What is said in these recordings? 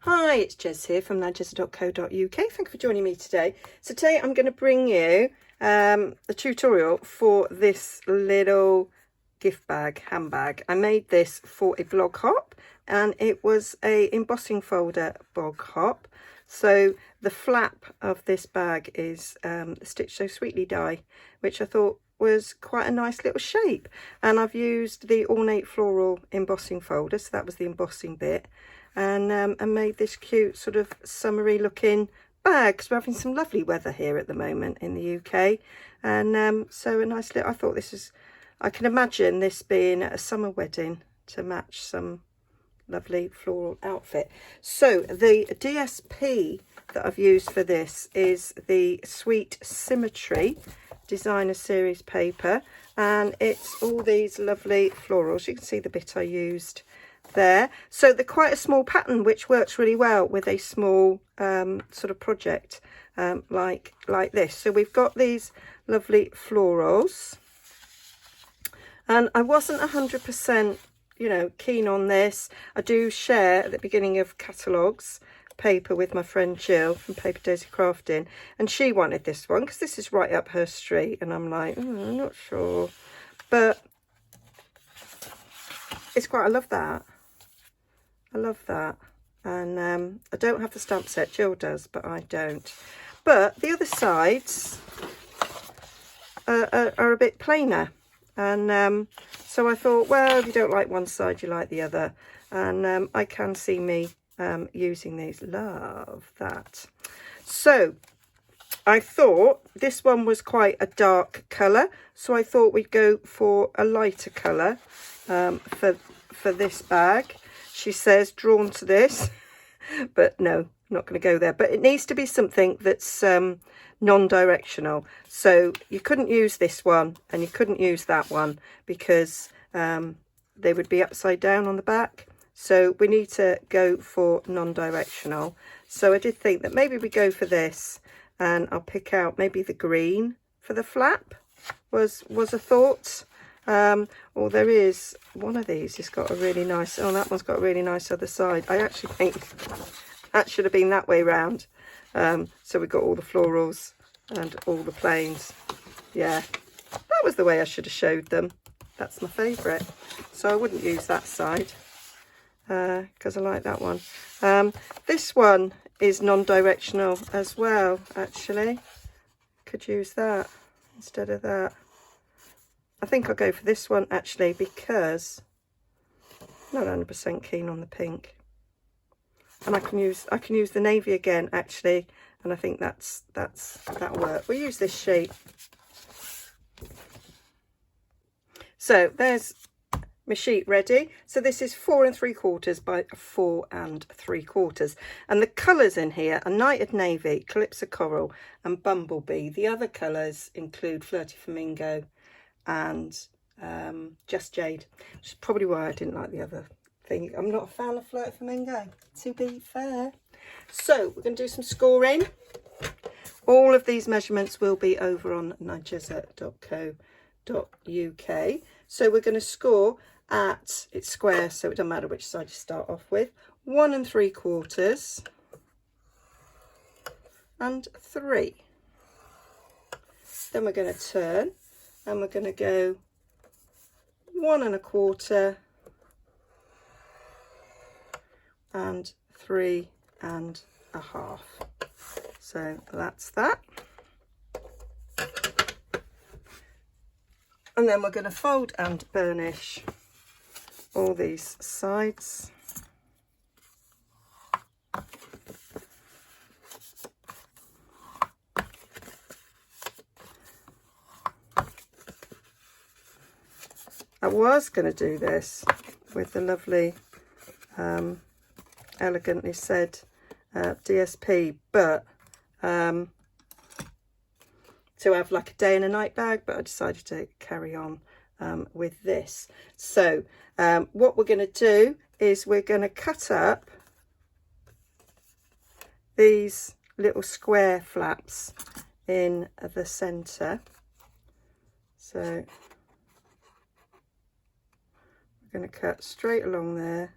Hi, it's Jez here from Nigezza.co.uk. Thank you for joining me today. So today I'm going to bring you a tutorial for this little gift bag, handbag. I made this for a blog hop and it was a embossing folder blog hop. So the flap of this bag is Stitch So Sweetly die, which I thought was quite a nice little shape. And I've used the ornate floral embossing folder, so that was the embossing bit. And made this cute sort of summery looking bag because we're having some lovely weather here at the moment in the UK. And so a nice little, I thought this is, I can imagine this being a summer wedding to match some lovely floral outfit. So the DSP that I've used for this is the Sweet Symmetry designer series paper, and it's all these lovely florals. You can see the bit I used there. So they're quite a small pattern, which works really well with a small sort of project like this. So we've got these lovely florals, and I wasn't 100% keen on this. I do share at the beginning of catalogues paper with my friend Jill from Paper Daisy Crafting, and she wanted this one because this is right up her street, and I'm like, I'm not sure, but it's quite, I love that. And I don't have the stamp set. Jill does, but I don't. But the other sides are a bit plainer, and so I thought, well, if you don't like one side, you like the other. And I can see me using these. Love that. So I thought this one was quite a dark colour, so I thought we'd go for a lighter colour for this bag. She says drawn to this, but no, I'm not going to go there. But it needs to be something that's non-directional. So you couldn't use this one and you couldn't use that one because they would be upside down on the back. So we need to go for non-directional. So I did think that maybe we go for this, and I'll pick out maybe the green for the flap was a thought. Or there is one of these, it's got a really nice, oh, that one's got a really nice other side. I actually think that should have been that way round. So we've got all the florals and all the plains. Yeah, that was the way I should have showed them. That's my favourite. So I wouldn't use that side because I like that one. This one is non-directional as well, actually. Could use that instead of that. I think I'll go for this one actually because I'm not 100% keen on the pink, and I can use the navy again actually, and I think that'll work. We'll use this shape. So there's my sheet ready. So this is 4 3/4 by 4 3/4, and the colours in here are Nighted Navy, Calypso Coral and Bumblebee. The other colours include Flirty Flamingo and Just Jade, which is probably why I didn't like the other thing. I'm not a fan of Flirty Flamingo, to be fair. So we're going to do some scoring. All of these measurements will be over on Nigezza.co.uk. So we're going to score at, it's square, so it doesn't matter which side you start off with, 1 3/4 and 3. Then we're going to turn, and we're going to go 1 1/4 and 3 1/2. So that's that. And then we're going to fold and burnish all these sides. I was going to do this with the lovely Elegantly Said DSP, but to have like a day and a night bag, but I decided to carry on with this. So what we're going to do is we're going to cut up these little square flaps in the center. So we're going to cut straight along there,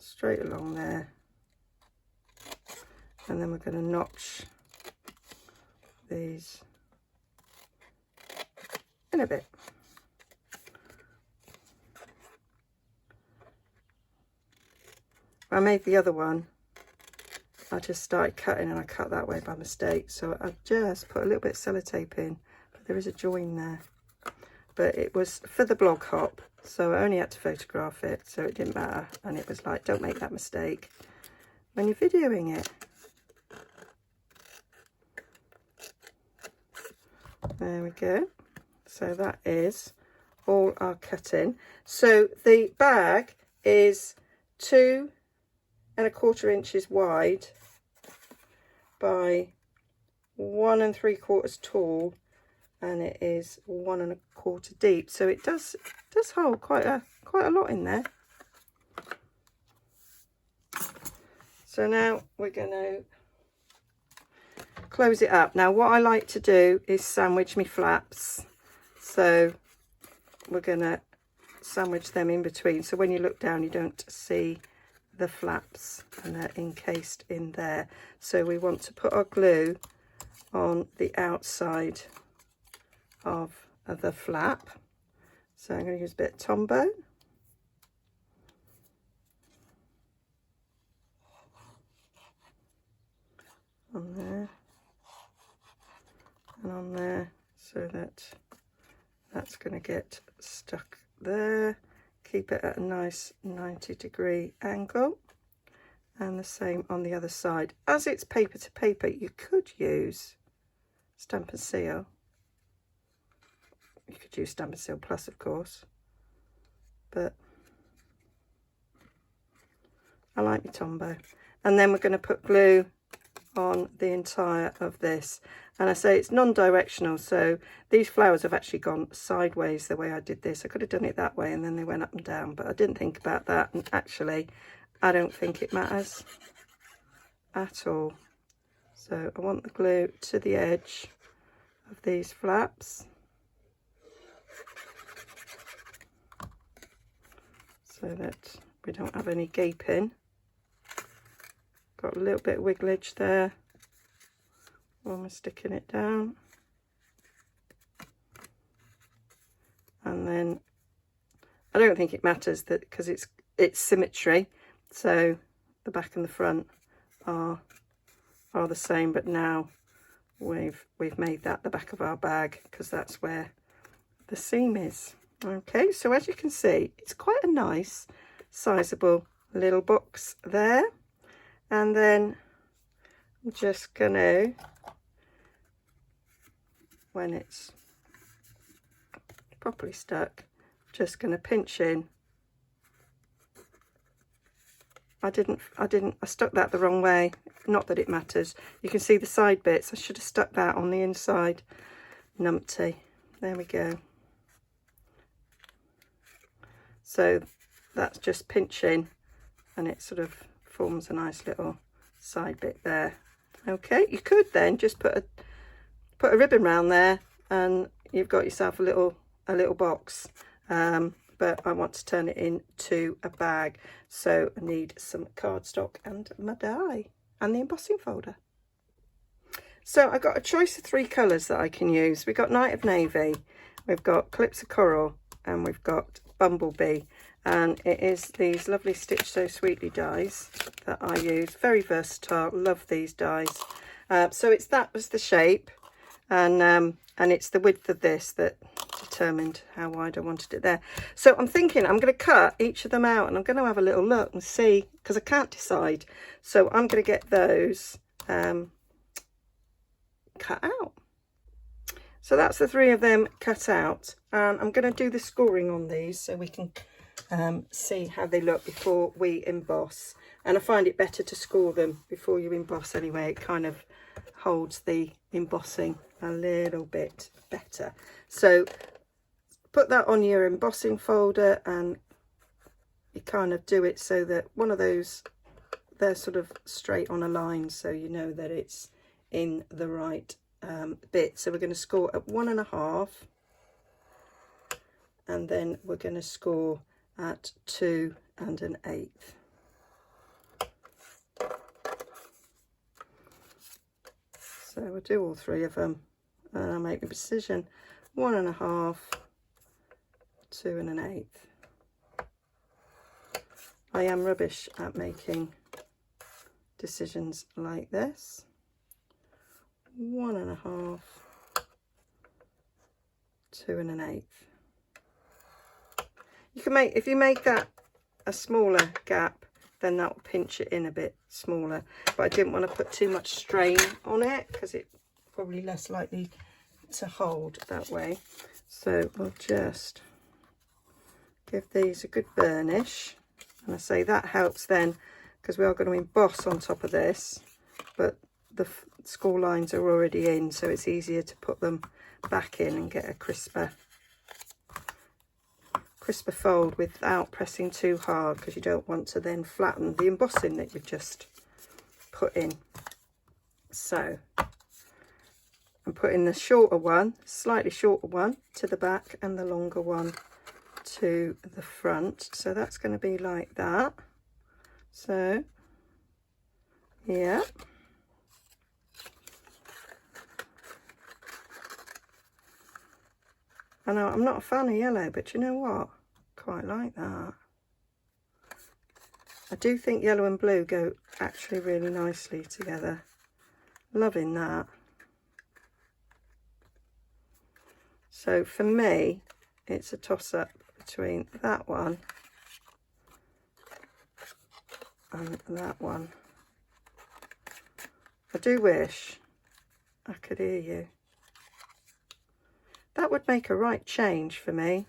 straight along there, and then we're going to notch these in a bit. I made the other one, I just started cutting and I cut that way by mistake, so I just put a little bit of sellotape in, but there is a join there. But it was for the blog hop, so I only had to photograph it, so it didn't matter. And it was like, don't make that mistake when you're videoing it. There we go. So that is all our cutting. So the bag is 2 1/4 inches wide by 1 3/4 tall, and it is 1 1/4 deep. So it does hold quite a lot in there. So now we're going to close it up. Now what I like to do is sandwich me flaps. So we're going to sandwich them in between, so when you look down you don't see the flaps and they're encased in there. So we want to put our glue on the outside of the flap. So I'm going to use a bit of Tombow. On there and on there, so that's going to get stuck there. Keep it at a nice 90-degree angle, and the same on the other side. As it's paper to paper, you could use Stamp and Seal. You could use Stamp and Seal Plus, of course, but I like my Tombow. And then we're going to put glue on the entire of this, and I say it's non-directional, so these flowers have actually gone sideways the way I did this. I could have done it that way and then they went up and down, but I didn't think about that, and actually I don't think it matters at all. So I want the glue to the edge of these flaps, so that we don't have any gaping. Got a little bit of wigglage there when we're sticking it down, and then I don't think it matters that because it's symmetry, so the back and the front are the same, but now we've made that the back of our bag because that's where the seam is. Okay, so as you can see, it's quite a nice sizable little box there. And then I'm just going to, when it's properly stuck, just going to pinch in. I stuck that the wrong way. Not that it matters. You can see the side bits. I should have stuck that on the inside. Numpty. There we go. So that's just pinching, and it sort of forms a nice little side bit there. Okay, you could then just put a ribbon round there and you've got yourself a little box, but I want to turn it into a bag, so I need some cardstock and my die and the embossing folder. So I got a choice of 3 colours that I can use. We've got Night of Navy, we've got Calypso Coral, and we've got Bumblebee. And it is these lovely Stitch So Sweetly dies that I use. Very versatile, love these dies. So that was the shape, and it's the width of this that determined how wide I wanted it there. So I'm thinking I'm going to cut each of them out, and I'm going to have a little look and see, because I can't decide. So I'm going to get those cut out. So that's the 3 of them cut out, and I'm going to do the scoring on these so we can see how they look before we emboss. And I find it better to score them before you emboss anyway. It kind of holds the embossing a little bit better. So put that on your embossing folder, and you kind of do it so that one of those, they're sort of straight on a line, so you know that it's in the right bit. So we're going to score at 1.5, and then we're going to score at 2 1/8. So we'll do all 3 of them, and I'll make a decision. 1 1/2, 2 1/8. I am rubbish at making decisions like this. 1 1/2, 2 1/8. You can make, if you make that a smaller gap, then that will pinch it in a bit smaller, but I didn't want to put too much strain on it because it's probably less likely to hold that way. So we'll just give these a good burnish, and I say that helps then because we are going to emboss on top of this, but the score lines are already in, so it's easier to put them back in and get a crisper fold without pressing too hard, because you don't want to then flatten the embossing that you've just put in. So I'm putting the shorter one, slightly shorter one, to the back and the longer one to the front. So that's going to be like that. So yeah, I know I'm not a fan of yellow, but you know what, quite like that. I do think yellow and blue go actually really nicely together. Loving that. So for me, it's a toss-up between that one and that one. I do wish I could hear you. That would make a right change for me.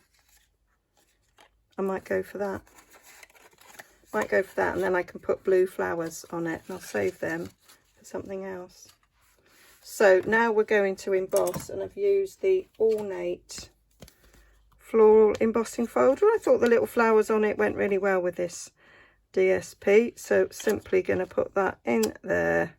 I might go for that. Might go for that, and then I can put blue flowers on it, and I'll save them for something else. So now we're going to emboss, and I've used the Ornate floral embossing folder. I thought the little flowers on it went really well with this DSP, so simply going to put that in there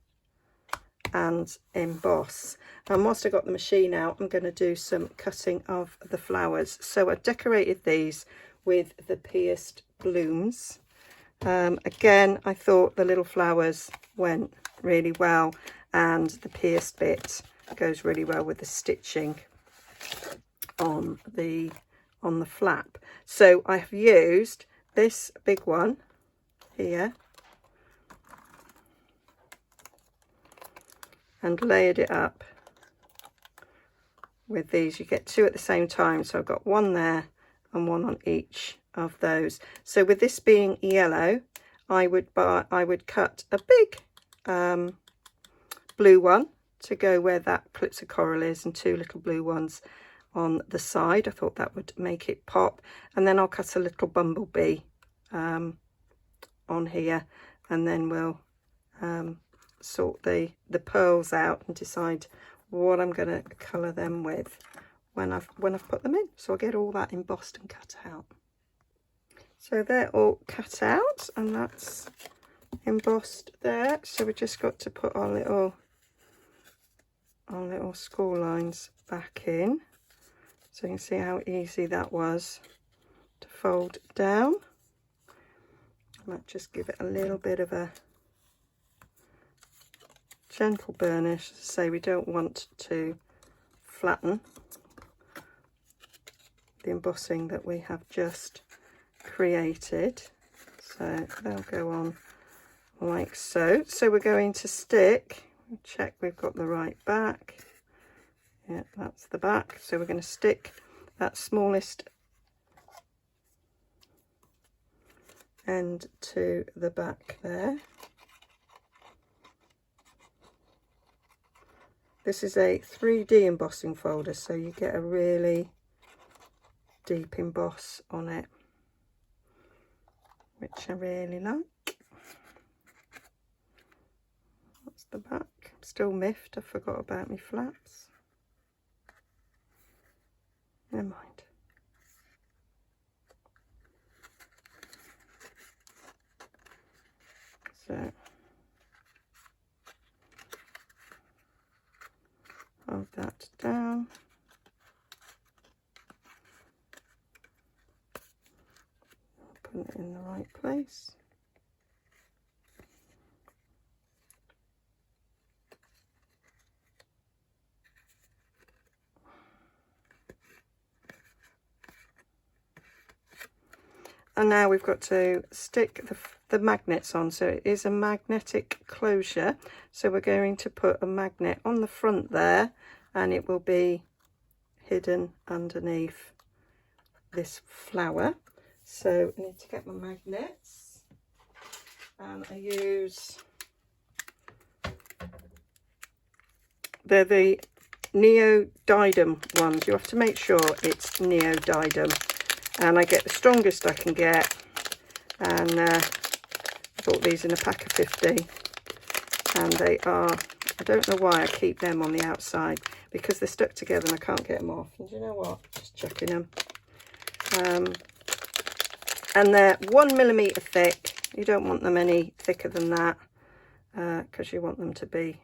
and emboss. And whilst I got the machine out, I'm going to do some cutting of the flowers. So I decorated these with the pierced blooms. Again, I thought the little flowers went really well, and the pierced bit goes really well with the stitching on the flap. So I have used this big one here and layered it up with these. You get 2 at the same time, so I've got 1 there and 1 on each of those. So with this being yellow, I would cut a big blue one to go where that clips of coral is, and 2 little blue ones on the side. I thought that would make it pop. And then I'll cut a little bumblebee on here, and then we'll sort the pearls out and decide what I'm going to colour them with when I've put them in. So I'll get all that embossed and cut out. So they're all cut out, and that's embossed there. So we just got to put our little score lines back in, so you can see how easy that was to fold down. I might just give it a little bit of a gentle burnish. As I say, we don't want to flatten the embossing that we have just created, so they'll go on like so. So we're going to stick, check we've got the right back. Yeah, that's the back. So we're going to stick that smallest end to the back there. This is a 3D embossing folder, so you get a really deep emboss on it, which I really like. That's the back. I'm still miffed, I forgot about my flaps. Never mind. So hold that down. Put it in the right place. And now we've got to stick the magnets on. So it is a magnetic closure. So we're going to put a magnet on the front there, and it will be hidden underneath this flower. So I need to get my magnets, and I use, they're the neodymium ones. You have to make sure it's neodymium, and I get the strongest I can get, and I bought these in a pack of 50, and they are, I don't know why I keep them on the outside, because they're stuck together and I can't get them off. And do you know what, just chucking them. And they're 1 millimetre thick. You don't want them any thicker than that, because you want them to be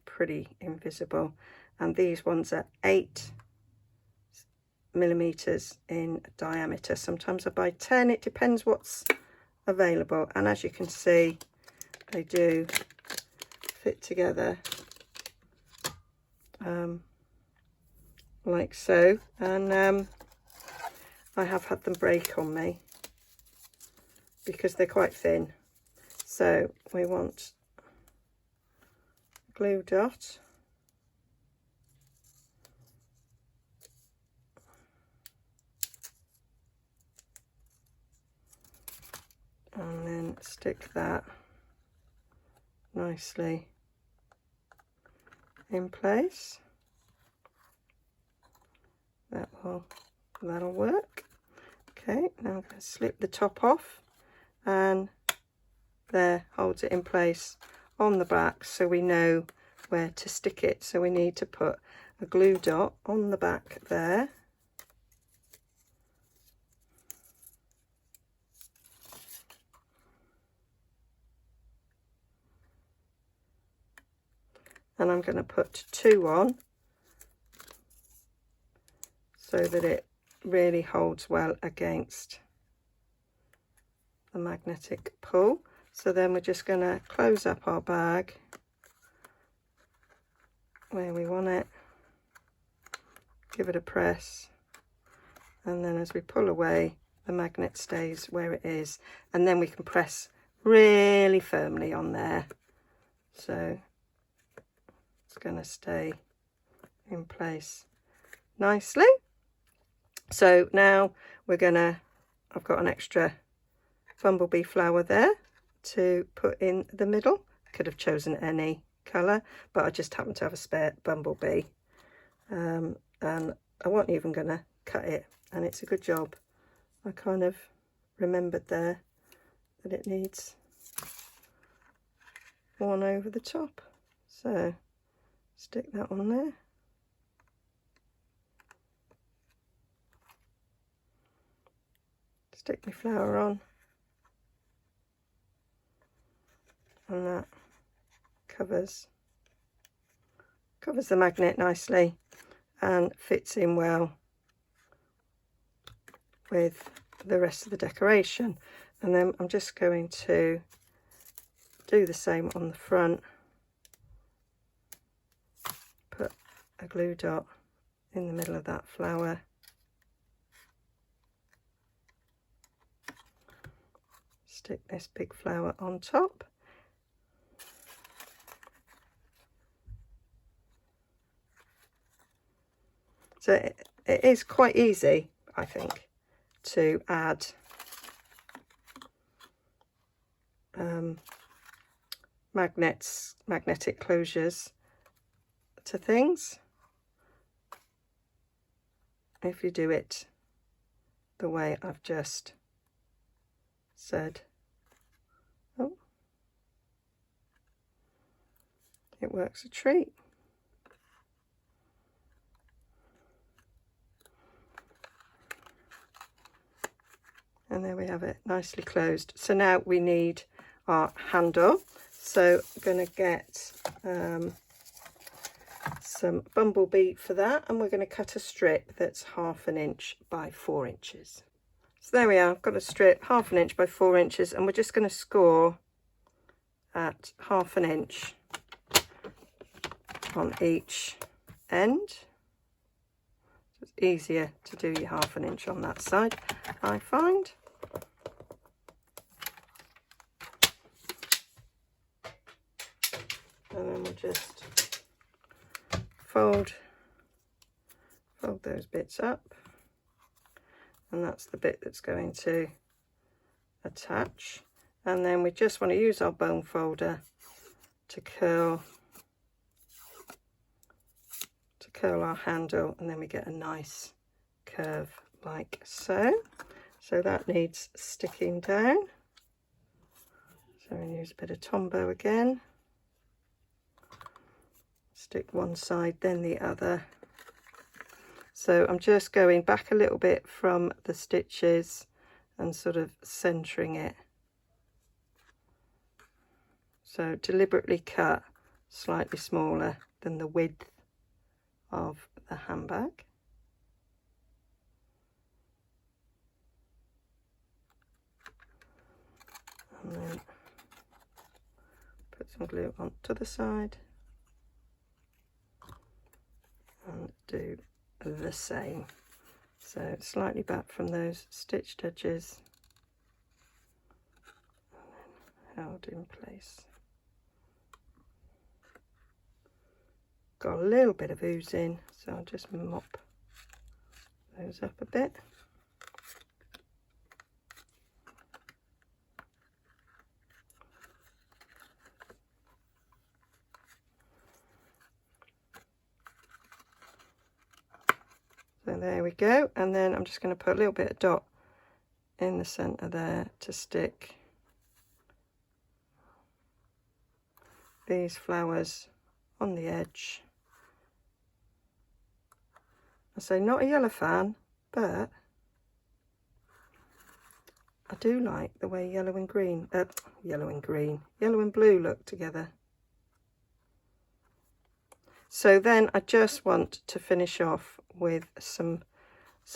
pretty invisible. And these ones are 8 millimeters in diameter. Sometimes I buy 10, it depends what's available. And as you can see, they do fit together like so. And I have had them break on me because they're quite thin. So we want glue dot, and then stick that nicely in place. That'll work. Okay, now I'm going to slip the top off, and there, holds it in place on the back, so we know where to stick it. So we need to put a glue dot on the back there, and I'm going to put 2 on so that it really holds well against the magnetic pull. So then we're just going to close up our bag where we want it, give it a press, and then as we pull away, the magnet stays where it is, and then we can press really firmly on there, so it's going to stay in place nicely. So now we're gonna, I've got an extra bumblebee flower there to put in the middle. Could have chosen any colour, but I just happen to have a spare bumblebee, and I wasn't even gonna cut it, and it's a good job. I kind of remembered there that it needs one over the top, so stick that on there. Stick my flower on, and that covers the magnet nicely and fits in well with the rest of the decoration. And then I'm just going to do the same on the front, put a glue dot in the middle of that flower, stick this big flower on top, so it is quite easy, I think, to add magnetic closures to things if you do it the way I've just said. Oh, it works a treat. And there we have it, nicely closed. So now we need our handle. So I'm going to get some bumblebee for that, and we're going to cut a strip that's 1/2 inch by 4 inches. So there we are, I've got a strip 1/2 inch by 4 inches, and we're just going to score at 1/2 inch on each end. So it's easier to do your 1/2 inch on that side, I find. and then we'll just fold those bits up, and that's the bit that's going to attach. And then we just want to use our bone folder to curl our handle, and then we get a nice curve like so. So that needs sticking down, so we use a bit of Tombow again, stick one side then the other. So I'm just going back a little bit from the stitches and sort of centering it, so deliberately cut slightly smaller than the width of the handbag. And then put some glue onto the side and do the same. So slightly back from those stitched edges and then held in place. Got a little bit of oozing, so I'll just mop those up a bit. So there we go, and then I'm just going to put a little bit of dot in the centre there to stick these flowers on the edge. I say not a yellow fan, but I do like the way yellow and blue look together. So then I just want to finish off with some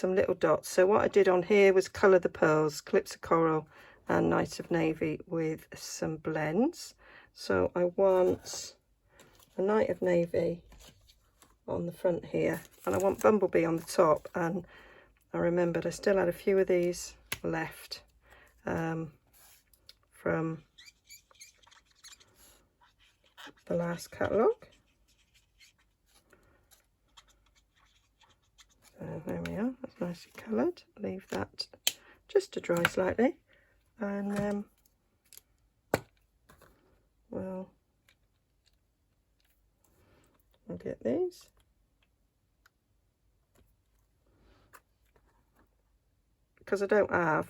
little dots. So what I did on here was colour the pearls, Clips of Coral and Night of Navy with some blends. So I want a Night of Navy on the front here, and I want Bumblebee on the top, and I remembered I still had a few of these left from the last catalogue. So there we are, that's nicely coloured. Leave that just to dry slightly, and we'll get these. Because I don't have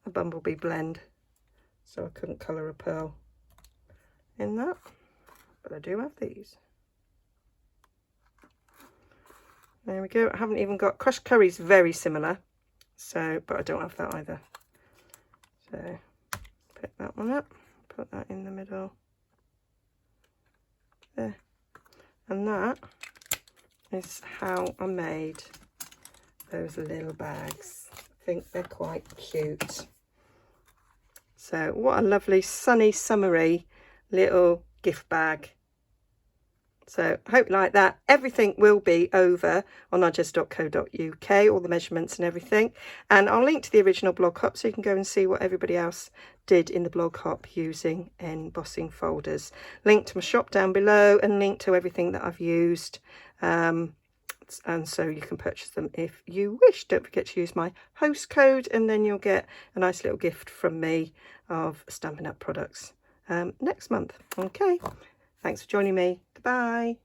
a Bumblebee blend, so I couldn't colour a pearl in that, but I do have these. There we go. I haven't even got Crushed Curry's very similar, so, but I don't have that either. So pick that one up, put that in the middle there, and that is how I made those little bags. I think they're quite cute. So what a lovely sunny summery little gift bag. So hope you like that. Everything will be over on nigezza.co.uk, all the measurements and everything, and I'll link to the original blog hop so you can go and see what everybody else did in the blog hop using embossing folders. Link to my shop down below and link to everything that I've used, and so you can purchase them if you wish. Don't forget to use my host code, and then you'll get a nice little gift from me of Stampin' Up products next month. Okay, thanks for joining me. Goodbye.